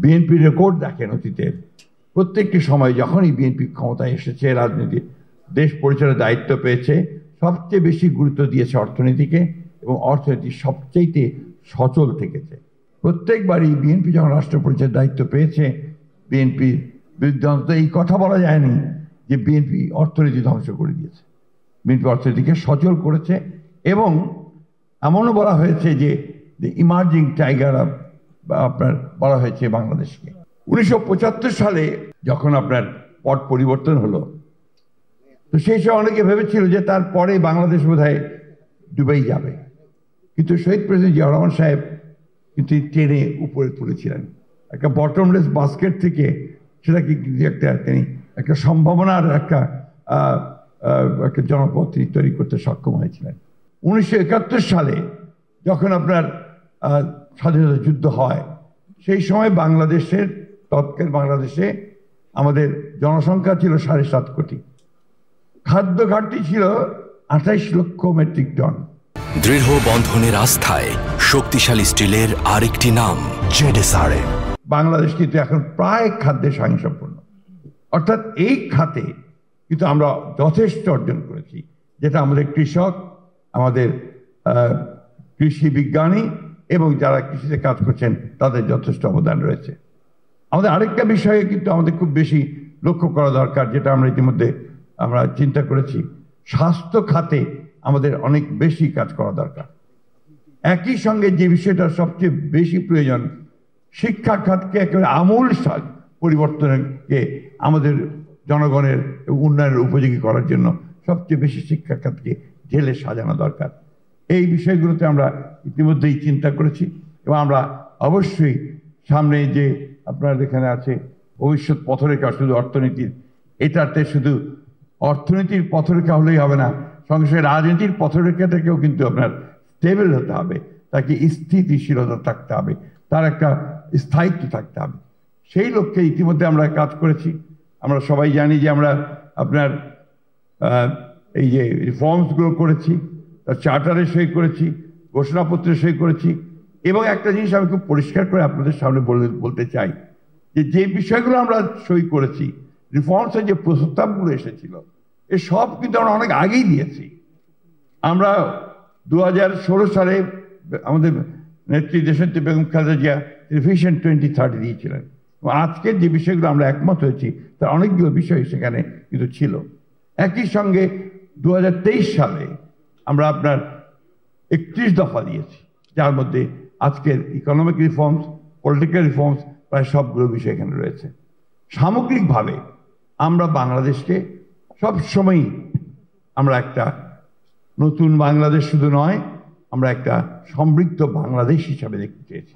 BNP record দেখেন অতীতের প্রত্যেকটি সময় যখনই বিএনপি ক্ষমতায় এসেছে, রাজনীতি দেশ পরিচালনার দায়িত্ব পেয়েছে, সবচেয়ে বেশি গুরুত্ব দিয়েছে অর্থনীতিকে এবং অর্থনীতি সবচেয়ে সচল থেকেছে। প্রত্যেকবারই বিএনপি যখন রাষ্ট্র পরিচালনার দায়িত্ব পেয়েছে, বিএনপির বিরুদ্ধে অন্তত এই কথা বলা যায়নি যে বিএনপি অর্থনীতি ধ্বংস করে দিয়েছে। বিএনপি অর্থনীতিকে সচল করেছে এবং এমনও বলা হয়েছে যে ইমার্জিং টাইগার আপনার বলা হয়েছে বাংলাদেশকে। 1975 সালে যখন আপনার পট পরিবর্তন হলো, তো সেই সময় অনেকে ভেবেছিল যে তারপরে বাংলাদেশ বোধহয় ডুবেই যাবে, কিন্তু শহীদ প্রেসিডেন্ট জিয়াউর রহমান সাহেব কিন্তু টেনে উপরে তুলেছিলেন একটা বটমলেস বাস্কেট থেকে, সেটাকে তিনি একটা সম্ভাবনার একটা জনপদ তৈরি করতে সক্ষম হয়েছিলেন। 1971 সালে যখন আপনার স্বাধীনতা যুদ্ধ হয়, সেই সময় তৎকালীন বাংলাদেশে আমাদের জনসংখ্যা ছিল 7.5 কোটি, খাদ্য ঘাটতি ছিল 28 লক্ষ মেট্রিক টন। দৃঢ় বন্ধনের আস্থায় শক্তিশালী স্টিলের আরেকটি নাম জেডএসআরএম। বাংলাদেশ কিন্তু এখন প্রায় খাদ্যে স্বয়ংসম্পূর্ণ, অর্থাৎ এই খাতে কিন্তু আমরা যথেষ্ট অর্জন করেছি, যেটা আমাদের কৃষক, আমাদের কৃষি বিজ্ঞানী এবং যারা কৃষিতে কাজ করছেন তাদের যথেষ্ট অবদান রয়েছে। আমাদের আরেকটা বিষয়ে কিন্তু আমাদের খুব বেশি লক্ষ্য করা দরকার, যেটা আমরা ইতিমধ্যে চিন্তা করেছি। স্বাস্থ্য খাতে আমাদের অনেক বেশি কাজ করা দরকার। একই সঙ্গে যে বিষয়টা সবচেয়ে বেশি প্রয়োজন, শিক্ষা খাতকে একেবারে আমূল পরিবর্তনকে আমাদের জনগণের উন্নয়নের উপযোগী করার জন্য সবচেয়ে বেশি শিক্ষা খাতকে ঢেলে সাজানো দরকার। এই বিষয়গুলোতে আমরা ইতিমধ্যেই চিন্তা করেছি এবং আমরা অবশ্যই সামনে যে আপনার এখানে আছে ভবিষ্যৎ পথরেখা, শুধু অর্থনীতির, এটাতে শুধু অর্থনীতির পথরেখা হলেই হবে না, সঙ্গে সঙ্গে রাজনীতির পথরেখাটাকেও কিন্তু আপনার স্টেবল হতে হবে, তাকে স্থিতিশীলতা থাকতে হবে, তার একটা স্থায়িত্ব থাকতে হবে। সেই লক্ষ্যে ইতিমধ্যে আমরা কাজ করেছি। আমরা সবাই জানি যে আমরা আপনার এই যে রিফর্মসগুলো করেছি, তার চার্টারে সই করেছি, ঘোষণাপত্রে সই করেছি এবং একটা জিনিস আমি খুব পরিষ্কার করে আপনাদের সামনে বলতে চাই যে বিষয়গুলো আমরা সই করেছি, রিফর্মসের যে প্রস্তাবগুলো এসেছিল, এ সব কিন্তু আমরা অনেক আগেই দিয়েছি। আমরা 2016 সালে আমাদের নেত্রী দেশনেত্রী বেগম খালেদা জিয়া ভিশন 2030 দিয়েছিলেন এবং আজকের যে বিষয়গুলো আমরা একমত হয়েছি তার অনেকগুলো বিষয় সেখানে কিন্তু ছিল। একই সঙ্গে 2023 সালে আমরা আপনার 31 দফা দিয়েছি, যার মধ্যে আজকের ইকোনমিক রিফর্মস, পলিটিক্যাল রিফর্মস প্রায় সবগুলো বিষয় এখানে রয়েছে। সামগ্রিকভাবে আমরা বাংলাদেশকে সবসময়ই আমরা একটা নতুন বাংলাদেশ শুধু নয়, আমরা একটা সমৃদ্ধ বাংলাদেশ হিসাবে দেখতে চেয়েছি।